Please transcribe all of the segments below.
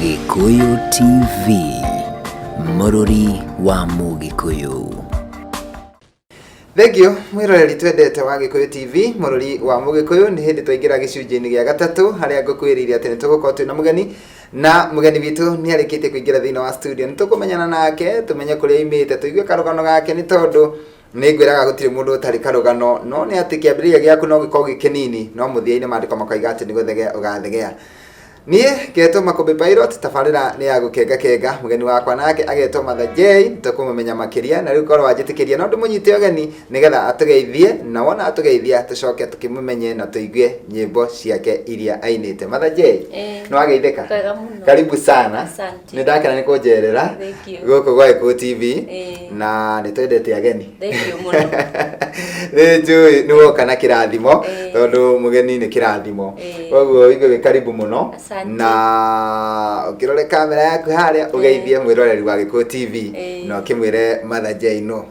Gikuyu TV, Mũrũri wa Mũgĩkũyũ. Thengio mwiroreri twendete wa Gikuyu TV, Mũrũri wa Mũgĩkũyũ. Nĩ hĩndĩ twaingĩra gĩcunjĩ-inĩ gĩa gatatũ harĩa ngũkwĩrĩire atĩ nĩtũgũkorwo twĩna mũgeni, na mũgeni witũ nĩ arĩkĩtie kũingĩra thĩinĩ wa studio. Nĩtũkũmenyana nake, tũmenye kũrĩa aimĩte, tũigue karũgano gake, nĩ tondũ nĩngwĩraga gũtirĩ mũndũ ũtarĩ karũgano, no nĩ atĩ kĩambĩrĩria gĩaku no gĩkorwo gĩ kĩnini, no mũthia-inĩ maandĩko makoiga atĩ nĩgũthegea ũgathegea. Niĩ ngetwo Makũmbĩ Pilot, tabarĩra nĩ ya gũkenga mũgeni wakwa nake agetwo Mother J. Tũkũmũmenya makĩria na rĩu korwo wanjĩtĩkĩria no ndĩmũnyite ũgeni nĩgetha atũgeithie, na wona atũgeithia tũcoke tũkĩmũmenye na tũigue nyĩmbo ciake iria ainĩte. Mother J, nĩ wageithĩka? Karibu sana. Nĩ ndakena nĩ kũnjerera gũkũ gwa Gikuyu TV, na nĩ twendete ageni. Nĩ njũĩ nĩ woka na kĩrathimo, tondũ mũgeni nĩ kĩrathimo, koguo igue karibu mũno. Na ukirore kamera yaku haria ugeithie mwiroreri wa Gikuyu TV no kimwire Mother J no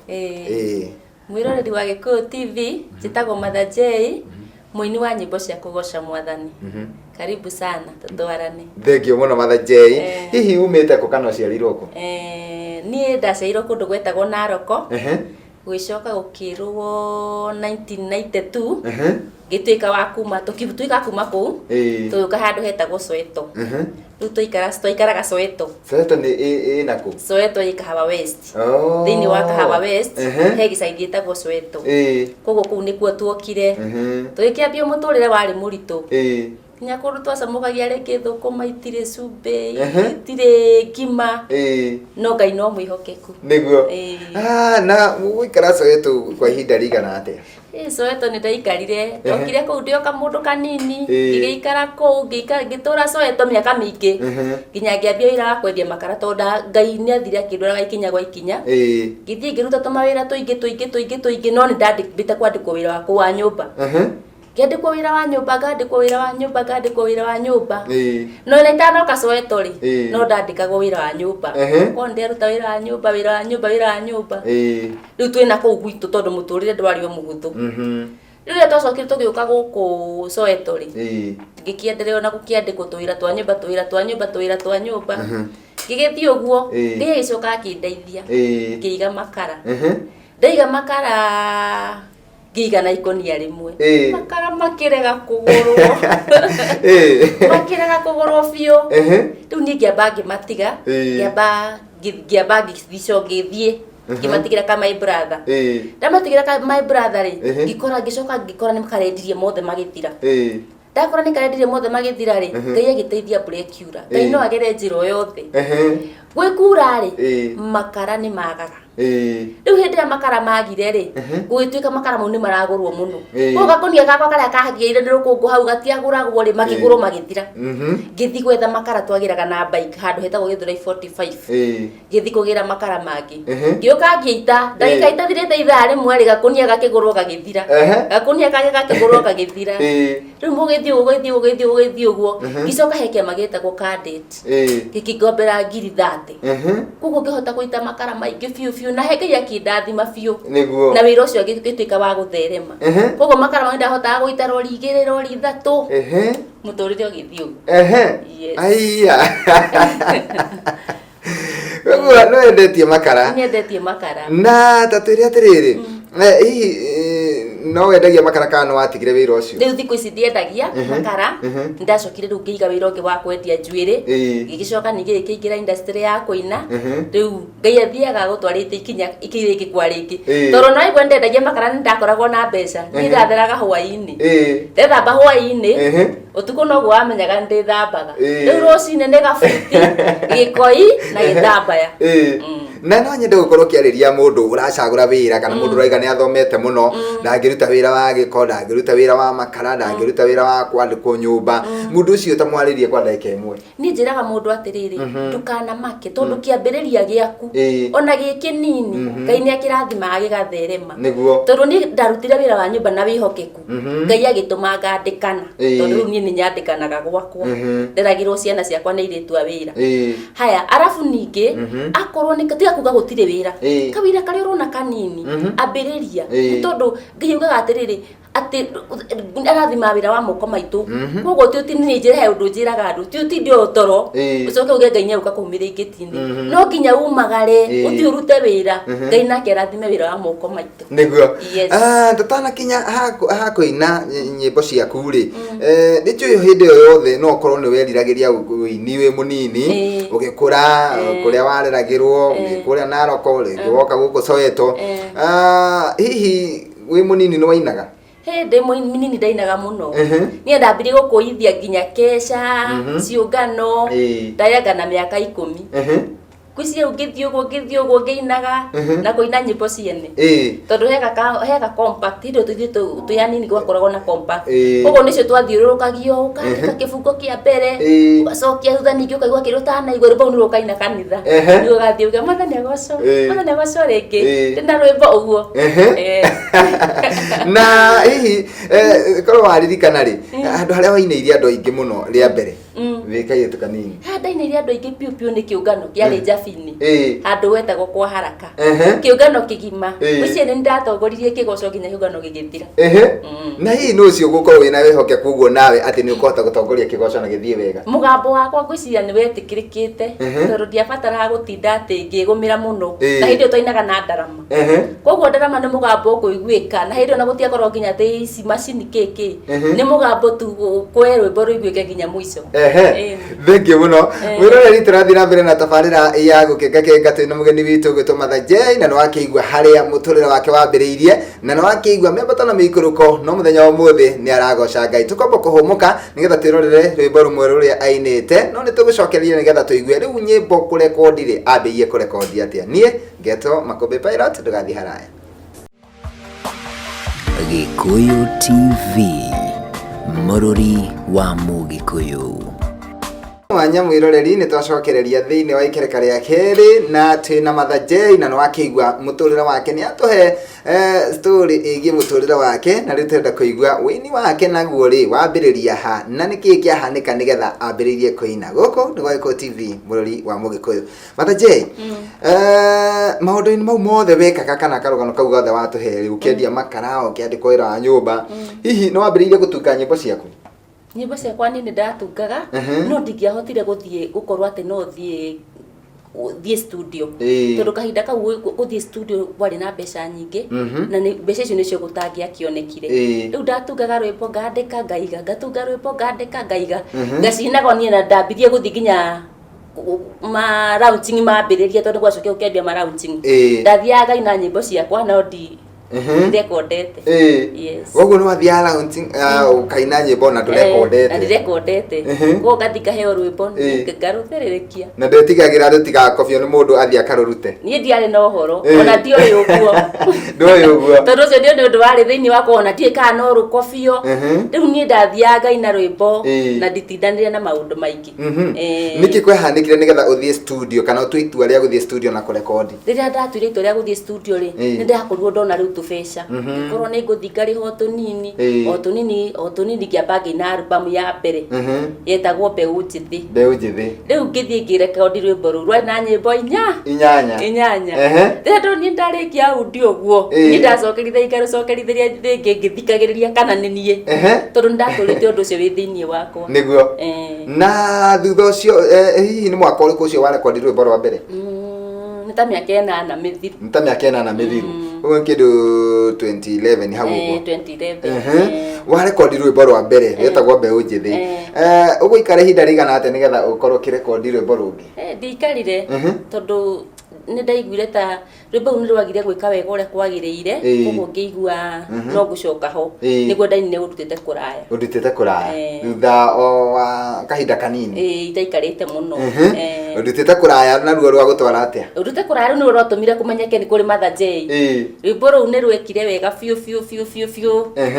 mwiroreri wa Gikuyu TV njitagwo Mother J, muini wa nyimbo cia kugoca Mwathani. Karibu sana tutwarane. Thengio muno Mother J. Hihi umite ku kana uciarirwo ku? Nie ndaciarirwo kundu gwetagwo Naroko. Gwicoka gukirwo 1992. Gituika wa kuma tukibutuika kuma ku tuka handu hetagwo Soweto. Riu tuikaraga Soweto. Soweto ni naku? Soweto i Kahawa West. Thini wa Kahawa West he gicagi gitagwo Soweto. Koguo kuu nikuo tuokire. Tuikiambia muturire wari muritu. Nya kundu twacamugagia rĩngĩ thũkũma itirĩ cumbĩ, itirĩ ngima, no Ngai no mwĩhokeku. Nĩguo. Na gũikara Soweto kwa ihinda rĩigana atĩa? Soweto nĩ ndaikarire, ndokire kũu ndĩ o kamũndũ kanini, ngĩikara kũu, ngĩtũra Soweto mĩaka mĩingĩ, nginya ngĩambia wĩra wa kwendia makara tondũ Ngai nĩ athire akĩndwaraga ikinya gwa ikinya. Ngĩthiĩ ngĩruta tũmawĩra tũingĩ, no nĩ ndambĩte kwandĩkwo wĩra wa kũu wa nyũmba. Ngĩandĩkwo wĩra wa nyũmba, ngandĩkwo wĩra wa nyũmba. No nĩ itanoka Soweto rĩ, no ndandĩkagwo wĩra wa nyũmba. Ko ndĩruta wĩra wa nyũmba. Rĩu twĩna kũu gwitũ tondũ mũtũrĩre ndwarĩ o mũhũthũ. Rĩrĩa twacokire tũgĩũka gũkũ Soweto rĩ, ngĩkĩenderea na gũkĩandĩkwo tũwĩra twa nyũmba. Ngĩgĩthiĩ ũguo, Ngai agĩcoka akĩndeithia, ngĩiga makara. Ndaiga makara giga na ikonia rimwe makara makirega kugurwo biũ. Rĩu niĩ ngĩamba ngĩmatiga, ngĩamba ngĩthie ngĩmatigĩra ka my brother. Ndamatigĩra ka my brother rĩ, ngĩcoka ngĩkora nĩ makarendirie mothe magĩthira. Ndakora nĩ karendirie mothe magĩthira rĩ, Ngai agĩteithia break yura. Ngai no agere njĩra o yothe. Gwĩkura rĩ, makara nĩ magaga. Rĩu hĩndĩ ya makara magire rĩ, gũgĩtuĩka makara mau nĩ maragũrwo mũno. Koguo gakonia gakwa karĩa kahagĩire nĩ rũkũngũ hau gatiagũragwo rĩ, makĩgũrwo magĩthira. Ngĩthi gwetha makara twagĩraga na bike handũ hetagwo Gĩthũrai 45. Ngĩthi kũgĩra makara mangĩ. Ngĩũka ngĩita, ndagĩka itathirĩte ithaa rĩmwe rĩ, gakonia gakĩgũrwo gagĩthira. Gakonia kangĩ gakĩgũrwo gagĩthira. Rĩu mũgĩthiĩ ũguo, ngĩcoka he kĩama gĩtagwo Cadet. Gĩkĩngombera 30. Koguo ngĩhota gũita makara maingĩ biũ na he Ngai akĩndathima biũ. Na wĩra ũcio gĩtuĩka wa gũtherema. Koguo makara mau ndahotaga gũita rori 2 rori 3. Mũtũrĩre ũgĩthiĩ ũguo. Aiya. Koguo no endetie makara? Nyendetie makara. Na tatwĩre atĩrĩrĩ, hihi no wendagia makara kana no watigire wĩra ũcio? Rĩu thikũ ici ndiendagia makara, ndacokire rĩu ngĩiga wĩra ũngĩ wa kwendia njuĩrĩ, ngĩgĩcoka ningĩ ngĩingĩra industry ya kũina. Rĩu Ngai athiaga gũtwarĩte ikinya rĩngĩ kwa rĩngĩ, tondũ no aigua ndendagia makara nĩ ndakoragwo na mbeca. Niĩ ndatheraga hwaĩ-inĩ, ndethamba hwaĩ-inĩ, ũtukũ noguo wamenyaga nĩ ndĩthambaga. Rĩu rũcinĩ nĩ gabuti, gĩkoi na gĩtambaya. Na no nyende gũkorwo kĩarĩria mũndũ ũracagũra wĩra kana mũndũ ũraiga nĩ athomete mũno, ndangĩruta wĩra wa gĩko, ndangĩruta wĩra wa makara, ndangĩruta wĩra wa kwandĩkwo nyũmba. Mũndũ ũcio tamwarĩrie kwa ndagĩka ĩmwe. Niĩ njĩraga mũndũ atĩrĩrĩ, ndukanamake tondũ kĩambĩrĩria gĩaku ona gĩ kĩnini, Ngai nĩ akĩrathimaga gĩgatherema. Tondũ niĩ ndarutire wĩra wa nyũmba na wĩhokeku, Ngai agĩtũma ngandĩkana, tondũ rĩu niĩ nĩ nyandĩkanaga gwakwa, nderagĩrwo ciana ciakwa nĩ irĩtua wĩra. Haya, arabu ningĩ akorwo nĩ tiga kuga gũtirĩ wĩra, kawĩra karĩa ũrona kanini ambĩrĩria, nĩ tondũ Ngai augaga atĩrĩrĩ, ati arathima wira wa moko maitu koguo ti utini njira he undu njiraga andu ti utindio toro ucoke uge Ngai nyaruka kumire ingitini no nginya umagare uthi urute wira Ngai nake arathime wira wa moko maitu niguo tatana kinya ha kuina nyimbo ciaku ri nitu yo hindi yo yothe no korwo ni weriragiria uini wi munini ugikura kuria wareragirwo ugikuria Naroko woka guku Soweto hihi wi munini no wainaga ndi munini ndainaga muno nie ndambire gukuithia nginya kesha ciungano ndayaga na miaka 10 kwisi ugithio ngeinaga na kuina nyimbo ciene tondu heka compact ndo tuyanini gwakoragwo na compact koguo nicio twathiururukagio ukandika kifungo kia mbere ugacokia thutha ningi ukaigua kirutana iguru bau niru ukaina kanitha ni ugathii uga mathani agoco ringi ndina rwimbo uguo na hihi korwo waririkana ri andu haria wainairie andu aingi muno ria mbere wikaitu kanini ndainairie andu aingi piu ni kiungano kiari Njabini andu wetagwo kwa haraka kiungano kigima ucio ni ndatongoririe kigoco nginya kiungano gigithira na hihi no cio gukorwo wina wehoke kuguo nawe ati ni ukota gutongoria kigoco na githie wega mugambo wakwa ngwiciria ni wetikirikite tondu ndiabataraga gutinda ati ngigumira muno na hindi twainaga na ndarama koguo ndarama ni mugambo ukuiguika na hindi ona gutiakorwo nginya ati ici macini kiki ni mugambo tu kwe rwimbo ruiguike nginya muico thank you muno wiroreri turathii na mbere na tabarira ya gukenga twina mugeni witu gwitwo Matha J na no wakiigua haria muturire wake wambiriirie na no wakiigua mebata na miikuruko no muthenya wa muthi ni aragoca Ngai tukomba kuhumuka nigetha twirorere rwimbo rumwe ruria ainite no ni tugucokereria nigetha tuigue riu nyimbo kurekondire ambirie kurekondi atia nie Ngeto Makombe Pilot ndugathi haraya Gikuyu TV Mururi wa Mugikuyu mwanya mwiroreri ni twacokereria thiini wa ikereka ria keri na twina Matha J na no wakiigua muturire wake ni atuhe story igie muturire wake na riu turenda kuigua wini wake naguo ri wambiriria ha na niki kiahanika nigetha ambiririe kuina guku ni gwa Gikuyu TV Mururi wa Mugikuyu Matha J maundu-ini mau mothe wekaga kana karugano kau gothe watuhe riu ukiendia makara ukiandika wira wa nyumba hihi no wambiririe gutunga nyimbo ciaku nyimbo ciakwa nini ndatungaga no ndingiahotire gukorwo ati no thie studio tondu kahinda kau guthie studio wari na mbeca nyingi na mbeca icio nicio gutangiakionekire riu ndatungaga rwimbo ngandika ngaiga ngatunga rwimbo ngandika ngaiga ngacinaga nie na ndambirie guthii nginya ma launching mambiriria tondu gwacoke ukiendia ma launching ndathiaga ngaina nyimbo ciakwa no ndekondete yes woguo no wathia launching ukaina nyimbo na ndurekondete ndirekondete ko gathika heo rwimbo ngarutherirekia na ndetigagira rutigakobio ni mundu athia karurute nie ndiare na uhoro ona dio yuguo ndoyuguo tondu cio ndio ndu wari thiini wakwa ona tie kana no rukobio riu nie ndathiaga ina rwimbo na nditindanire na maundu maingi niki kwehanikire nigetha uthie studio kana utwitua ria guthie studio na kurekondi riria ndatuire itua ria guthie studio ri ni ndakorirwo ndona riu tubesha korwo ni nguthingari ho tunini kiamba ngina album ya mbere yetagwo Mbeu Njithi riu ngithie ngirekondi rwimbo ruu rwa na nyimbo inyanya riria ndoni ndarikia audio guo ni ndacokerithagia ngacokerithiria ringi ngithikagiriria kana ni nie tondu ndaturite undu ucio wi thiini wakwa niguo na thutha ucio hihi ni mwaka uriku ucio warekondi rwimbo rwa mbere ta miaka 8 mithiru nta miaka 8 mithiru ugo kindu 2011 hau ugo 2011 warekondi rwimbo rwa mbere wetagwo Mbeu Njithi ugo ikare hinda rigana ate nigetha ukorwo kirekondi rwimbo rungi ndikarire tondu ni ndaiguire ta rwimbo ni rwagire gwika wega uria kwagiriire koguo ngiigua no gucoka ho niguo ndainine urutite kuraya thutha wa kahinda kanini ndaikarite muno urutite kuraya na ruo rwa gutwara atia urutite kuraya ni rwatumire kumenyeke ni kuri Matha J rwimbo ruu ni rwekire wega fiu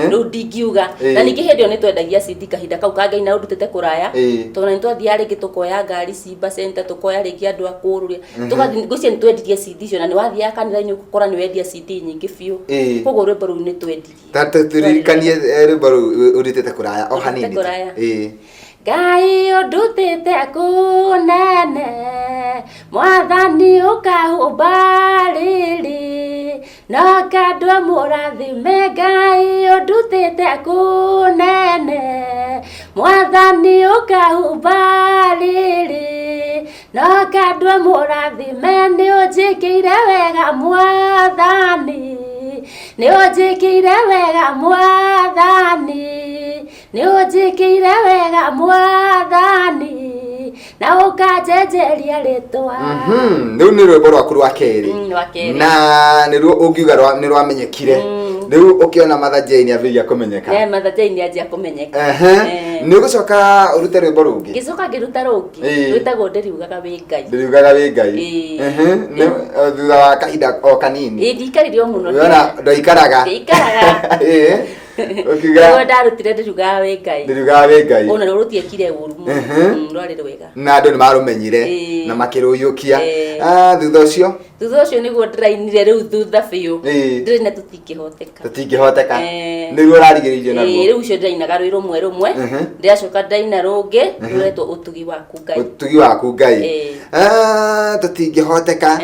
riu ndingiuga na ningi hendio ni twendagia CD kahinda kau kangaina urutite kuraya tondu ni twathia ringi tukoya ngari Simba Center tukoya ringi andu akururia tugathi gucia ni twendirie CD cio na ni wathia kanitha-ini ukora ni wendia CD nyingi fiu koguo rwimbo ruu ni twendirie tata turirikanie rwimbo ruu urutite kuraya o hanini Ngai undutite kunene Mwathani ukahumba riri na ngandwa mũrathime Ngai ũndutĩte kũnene Mwathani ũkahumba rĩrĩ na ngandwa mũrathime nĩ ũnjĩkĩire wega Mwathani nĩ ũnjĩkĩire wega Mwathani nĩ ũnjĩkĩire wega Mwathani na ũkanjenjeria rĩtwa. Rĩu nĩ rwĩmbo rwaku rwa kerĩ na nĩruo ũngiuga nĩ rwamenyekire. Rĩu ũkĩona Mother J nĩ ambĩrĩria kũmenyeka. Mother J nĩ anjia kũmenyeka. Nĩ ũgũcoka ũrute rwĩmbo rũngĩ? Ngĩcoka ngĩruta rũngĩ rwĩtagwo ndĩriugaga wĩ Ngai. Ndĩriugaga wĩ Ngai. Thutha wa kahinda o kanini. Ndikaririo mũno. Ndikaraga. Ũkiuga ndarutire ndĩriugaga wĩ Ngai. Ndĩriugaga wĩ Ngai. Ona rũtiekire ũru mũno. Rwarĩ rwega. Na andũ nĩ marũmenyire na makĩrũiyũkia. Thutha ũcio nĩguo ndĩrainire rĩu thutha biũ. Ndĩraina tũtingĩhoteka. Nĩruo ũrarigĩrĩirio naruo. Rĩu ũcio ndĩrainaga rwĩ rũmwe ndĩracoka ndĩraina rũngĩ rũretwo ũtugi waku Ngai. Ũtugi waku Ngai. Tũtingĩhoteka.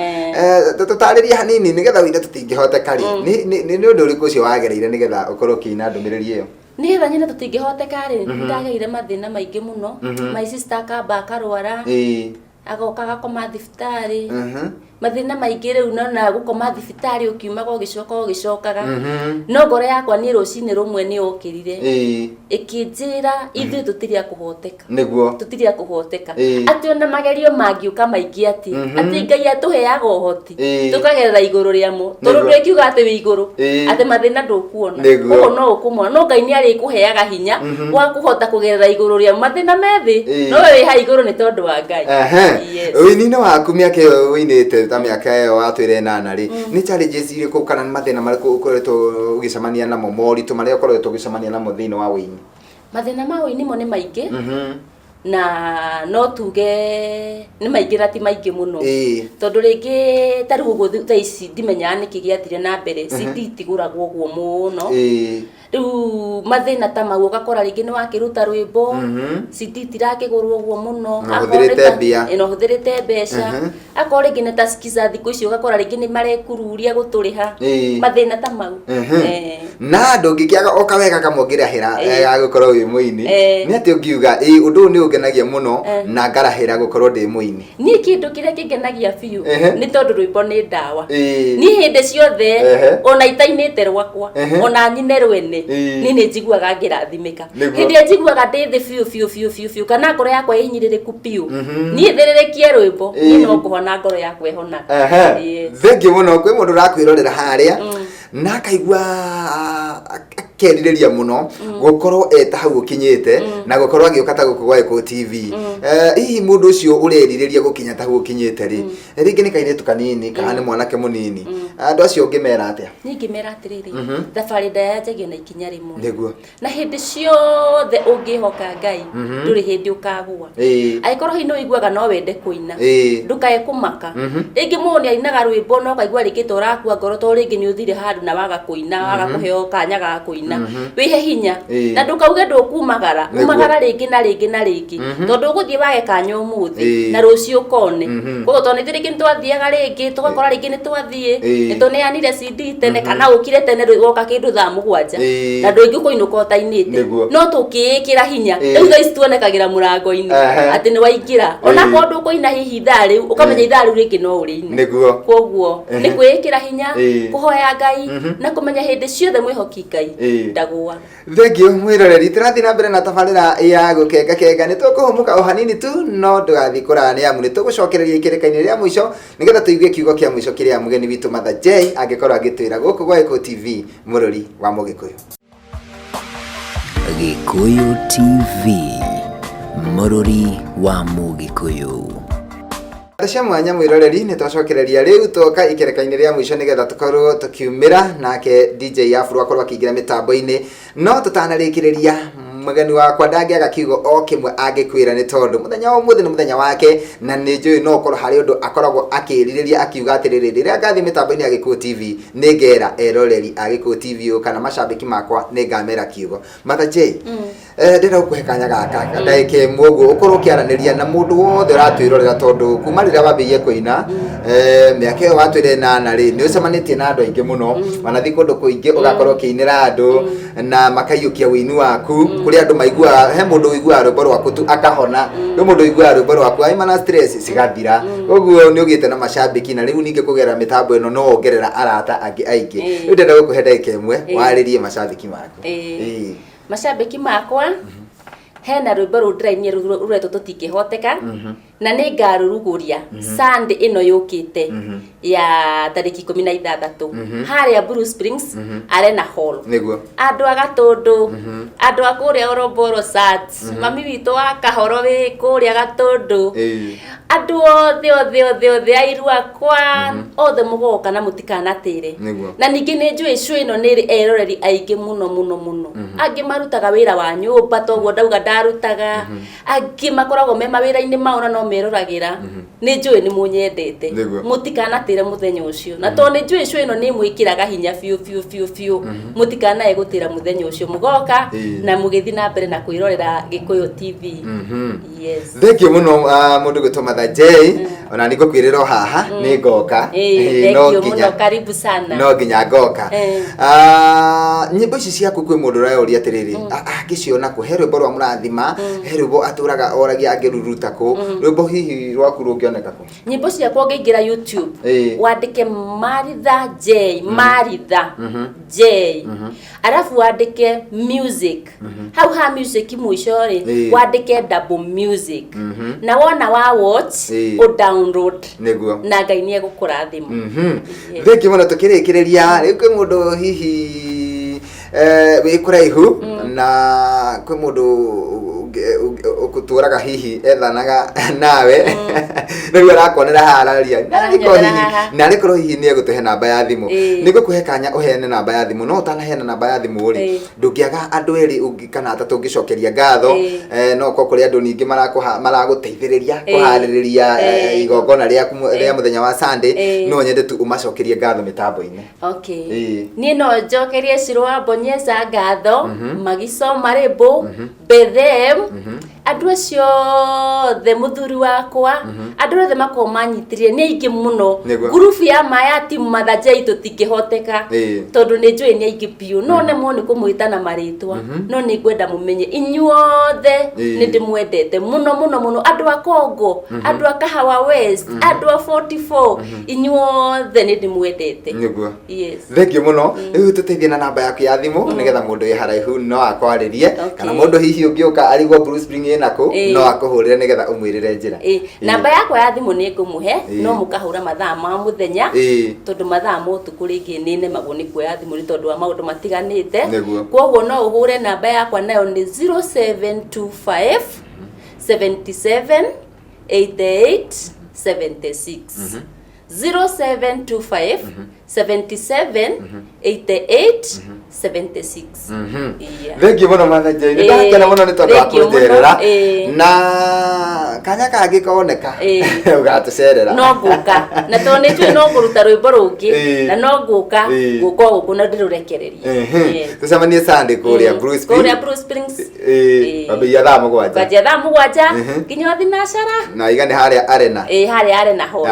Tũtarĩria hanini nĩgetha wĩine tũtingĩhoteka rĩ. Nĩ ũndũ ũrĩkũ ũcio wagereire nĩgetha ũkorwo ũkĩina ndũmĩrĩri ĩyo? Nĩgetha nyine tũtingĩhoteka rĩ nĩndageire mathĩna maingĩ mũno. My sister akamba akarwara. Agoka agakoma thibitarĩ. Mathĩna maingĩ rĩu na gũkoma thibitarĩ ũkiumaga ũgĩcokaga. No ngoro yakwa niĩ rũcinĩ rũmwe nĩ yokĩrire ĩkĩnjĩra ithuĩ tũtirĩ a kũhoteka. Nĩguo tũtirĩ a kũhoteka. Atĩ ona magerio mangĩũka maingĩ atĩ Ngai atũheaga ũhoti tũkagerera igũrũ rĩamo. Tondũ ndĩkiuga atĩ wĩ igũrũ atĩ mathĩna ndũkuona. Ũguo no ũkũmona. No Ngai nĩ arĩkũheaga hinya wa kũhota kũgerera igũrũ rĩamo. Mathĩna methĩ no we wĩ ha igũrũ nĩ tondũ wa Ngai. Wĩini-inĩ waku mĩaka ĩyo wĩinĩte ta mĩaka ĩyo watwĩre 8 rĩ nĩ challenges irĩkũ kana nĩ mathĩna marĩkũ ũkoretwo ũgĩcemania namo moritũ marĩa ũkoretwo ũgĩcemania namo thĩinĩ wa wĩini? Mathĩna ma wĩini mo nĩ maingĩ na no tuge nĩ maingĩ na ti maingĩ mũno. Tondũ rĩngĩ ta rĩu ũguo thaa ici ndimenyaga nĩkĩ gĩathire na mbere CD itigũragwo ũguo mũno. Rĩu mathĩna ta mau ũgakora rĩngĩ nĩ wakĩruta rwĩmbo CD itirakĩgũrwo ũguo mũno. Hũthĩrĩte mbeca. Akorwo rĩngĩ nĩ ta Skiza thikũ ici ũgakora rĩngĩ nĩ marekururia gũtũrĩha. Mathĩna ta mau. Na ndũngĩkĩaga o kawega kamwe ũngĩrahĩra ya gũkorwo wĩ mũini. Nĩ atĩ ũngiuga ũndũ ũyũ nĩ ũngenagia mũno na ngarahĩra gũkorwo ndĩ mũini? Niĩ kĩndũ kĩrĩa kĩngenagia biũ nĩ tondũ rwĩmbo nĩ ndawa. Niĩ hĩndĩ ciothe ona itainĩte rwakwa ona nyine rwene niĩ nĩ njiguaga ngĩrathimĩka. Hĩndĩ ĩrĩa njiguaga ndĩ thĩ biũ kana ngoro yakwa ĩhinyĩrĩrĩku biũ niĩ thĩrĩrĩkie rwĩmbo niĩ no kũhona ngoro yakwa ĩhonaga. Thengiũ mũno. Kwĩ mũndũ ũrakwĩrorera harĩa na akaigua akerirĩria mũno gũkorwo eta hau ũkinyĩte na gũkorwo agĩũka ta gũkũ gwa Eko TV. Hihi mũndũ ũcio ũrerirĩria gũkinya ta gũkinyĩte rĩ rĩngĩ nĩ kairĩtu kanini kana nĩ mwanake mũnini andũ acio ũngĩmera atĩa? Niĩ ingĩmera atĩrĩrĩ thabarĩ ndayanjagio na ikinya rĩmwe. Nĩguo. Na hĩndĩ ciothe ũngĩhoka Ngai ndũrĩ hĩndĩ ũkagũa. Angĩkorwo hihi nĩ ũiguaga no wende kũina ndũkae kũmaka. Rĩngĩ mũndũ nĩ ainaga rwĩmbo no kaigua rĩngĩ ta ũrakua ngoro tondũ rĩngĩ nĩ ũthire handũ na waga kũina waga kũheo kanya ga kũina. Wĩhe hinya na ndũkauge ndũkumagara umagara rĩngĩ na rĩngĩ tondũ ũgũthiĩ wage kanya ũmũthĩ na rũciũ ũkone. Koguo tondũ nĩ rĩngĩ twathiaga rĩngĩ tũgakora rĩngĩ nĩ twathiĩ nĩ tũneanire CD tene kana ũkire tene woka kĩndũ thaa 7 na ndũngĩ kũinũka ũtainĩte no tũkĩĩkĩra hinya rĩu thaa ici tuonekagĩra mũrango-inĩ atĩ nĩ waingĩra ona korwo ndũkũina hihi ithaa rĩu ũkamenya ithaa rĩu rĩngĩ no ũrĩine. Koguo nĩ kwĩĩkĩra hinya kũhoya Ngai na kũmenya hĩndĩ ciothe mwĩhoki Ngai ndagũa. Thengiũ mwĩroreri tũrathiĩ na mbere na tabarĩra ya gũkenga nĩ tũkũhũmũka o hanini tu no ndũgathiĩ kũraya nĩ amu nĩ tũgũcokereria ikĩrĩka-inĩ rĩa mũico nĩgetha tũigue kiugo kĩa mũico kĩrĩa mũgeni witũ Mother J angĩkorwo agĩtwĩra gũkũ gwa Eko TV mũrori wa Mũgĩkũyũ. Gĩkũyũ TV mũrori wa Mũgĩkũyũ. Cia mwanya mwĩroreri nĩ twacokereria rĩu tũka ikĩrĩka-inĩ rĩa mũico nĩgetha tũkorwo tũkiumĩra nake DJ Afro akorwo akĩingĩra mĩtambo-inĩ no tũtanarĩkĩrĩria mũgeni wakwa ndangĩaga kiugo o kĩmwe angĩkwĩra nĩ tondũ mũthenya wa ũmũthĩ nĩ mũthenya wake na nĩ njũĩ no ũkorwo harĩ ũndũ akoragwo akĩrirĩria akiuga atĩrĩrĩ rĩrĩa ngathiĩ mĩtambo-inĩ ya Gĩkũyũ TV nĩ ngera eroreri a Gĩkũyũ TV kana macambĩki makwa nĩ ngamera kiugo. Mother J ndira kuhe kanya gaka ndaike mwogo ukorwo kiaraniria na mundu wothe uratwirorera tondu kuma rira wambirie kuina miaka iyo watwire nana ri ni ucemanitie na andu aingi muno wanathi kundu kuingi ugakorwo kiinira andu na makaiyukia winu waku kuri andu maigua he mundu uigua rwimbo rwaku tu akahona ni mundu uigua rwimbo rwaku aimana stress cigathira koguo ni ugite na macambiki na riu ninge kugera mitambo ino no ongerera arata angi aingi riu ndenda gukuhe ndaika imwe waririe macambiki maku macambiki makwa hena rwimbo ru ndirainie ruretwo tutingihoteka na ni ngaruruguria Sunday ino yukite ya tariki 16 haria Blue Springs Arena Hall niguo andu agatundu andu akuria Oroboro Sats mami witu wa Kahoro wi kuria gatundu andu othe airu akwa othe mugoka na mutikanatire na ningi ni njui icu ino ni eroreri aingi muno angi marutaga wira wa nyumba toguo ndauga ndarutaga angi makoragwo me mawira-ini mauna no meroragira ni njui ni munyendete mutikanatire muthenya ucio na to ni njui icu ino ni mwikiraga hinya fiu mutikanae gutira muthenya ucio mugoka na mugithi na mbere na kwirorera Gikuyu TV. Yes, thank you muno mundu gutoma J ona niko kwiriro haha ni ngoka no nginya karibu sana no nginya ngoka nyimbo ici ciaku kwi mundu rayoria atiriri angiciona ku he rwimbo rwa murathima he rwimbo aturaga oragia angiruruta ku rwimbo hihi rwaku rungioneka ku nyimbo ciakwa ngiingira YouTube wandike Maritha J Maritha J alafu wandike music hau ha music mwisho ri wandike double music na wona wa watch o download niguo na Ngai ni egukurathima thank you muno tukirikireria riu kwi mundu hihi wi kuraihu na kwi mundu ukuturaga hihi ethanaga nawe niwe rakonera hararia na rikoro hihi ni egutuhe namba ya thimu nigukuhe kanya uheane namba ya thimu no utanaheana namba ya thimu ri ndungiaga andu eri ungikana atatu ungicokeria ngatho no ko kuri andu ningi maraguteithiriria kuhaririria igongona riaku ria muthenya wa Sunday no nyende tu umacokerie ngatho mitambo-ini. Okay, ni no njokerie Shirwa Bonyeza ngatho Magisoma Rebo Bethem andu acio the muthuri wakwa andu othe makomanyitirie ni aingi muno group ya maya team Mother J tutingihoteka tondu ni njui ni aingi piu no ne mone kumwita na maritwa no ni ngwenda mumenye inyuothe ni ndimwendete muno andu a Kongo andu a Kahawa West andu a 44 inyuothe ni ndimwendete niguo. Yes, thank you muno riu tuteithie na namba yaku ya thimu nigetha mundu wi haraihu no akwaririe kana mundu hihi ungiuka arigwo Blue Spring inako no akuhurire nigetha umwirire njira namba yakwa ya thimu ni ngumuhe no mukahura mathaa ma muthenya tondu mathaa mo tuku ringi ni nemagwo ni kuoya thimu ni tondu wa maundu matiganite kwoguo no uhure namba yakwa nayo ni 0725 77 88 76 0725 77 88 76. Thank you muno Mother J. Ndakena muno ni tondu wa kunjerera na kanya kagi koneka ugatucerera no nguka na to ni twi no nguruta rwimbo rungi na no nguka guko guku na ndirurekereria tucemanie Sunday kuria Blue Springs babia thaa mugwanja nginya thinacara na igane haria Arena haria Arena Hall.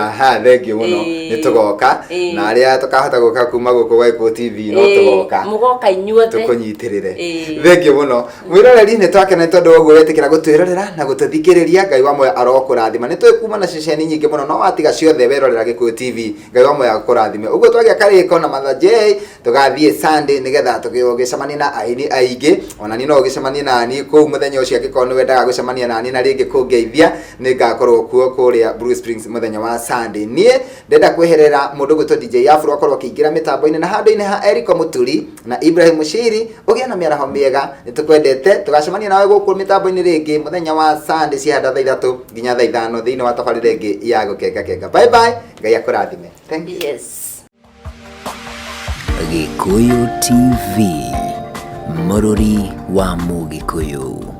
Thank you muno ni tugoka na aria tukahota guka kuma guku gwa Gikuyu TV no tugoka mugoka inyuothe tukunyitirire. Thank you muno mwiroreri ni twakena tondu uguo wetikira gutwirorera na gututhikiriria. Ngai wa moyo arokurathima ni twikuma na ceceni nyingi muno no watiga ciothe werorera Gikuyu TV. Ngai wa moyo akurathime uguo twagia kariko na Mother J tugathie Sunday nigetha tugicemania na aini aingi ona ni no gicemania nani ku muthenya ucio angikono wendaga gucemania nani na ringi kungeithia ni ngakorwo kuo kuria Blue Springs muthenya wa Sunday. Nie ndenda kweherera mundu gwitwo DJ Afro akorwo akiingira mitambo-ini na handu-ini ha Eriko Muturi na Ibrahim Mushiri ugia na miaraho miega nitukwendete tugacemania nawe guku mitambo-ini ringi muthenya wa Sunday ciahanda thaa 3 nginya thaa 5 thiini wa tabarira ingi ya gukenga. Bye bye, Ngai akurathime. Thank you. Yes. Gikuyu TV, Mururi wa Mugikuyu.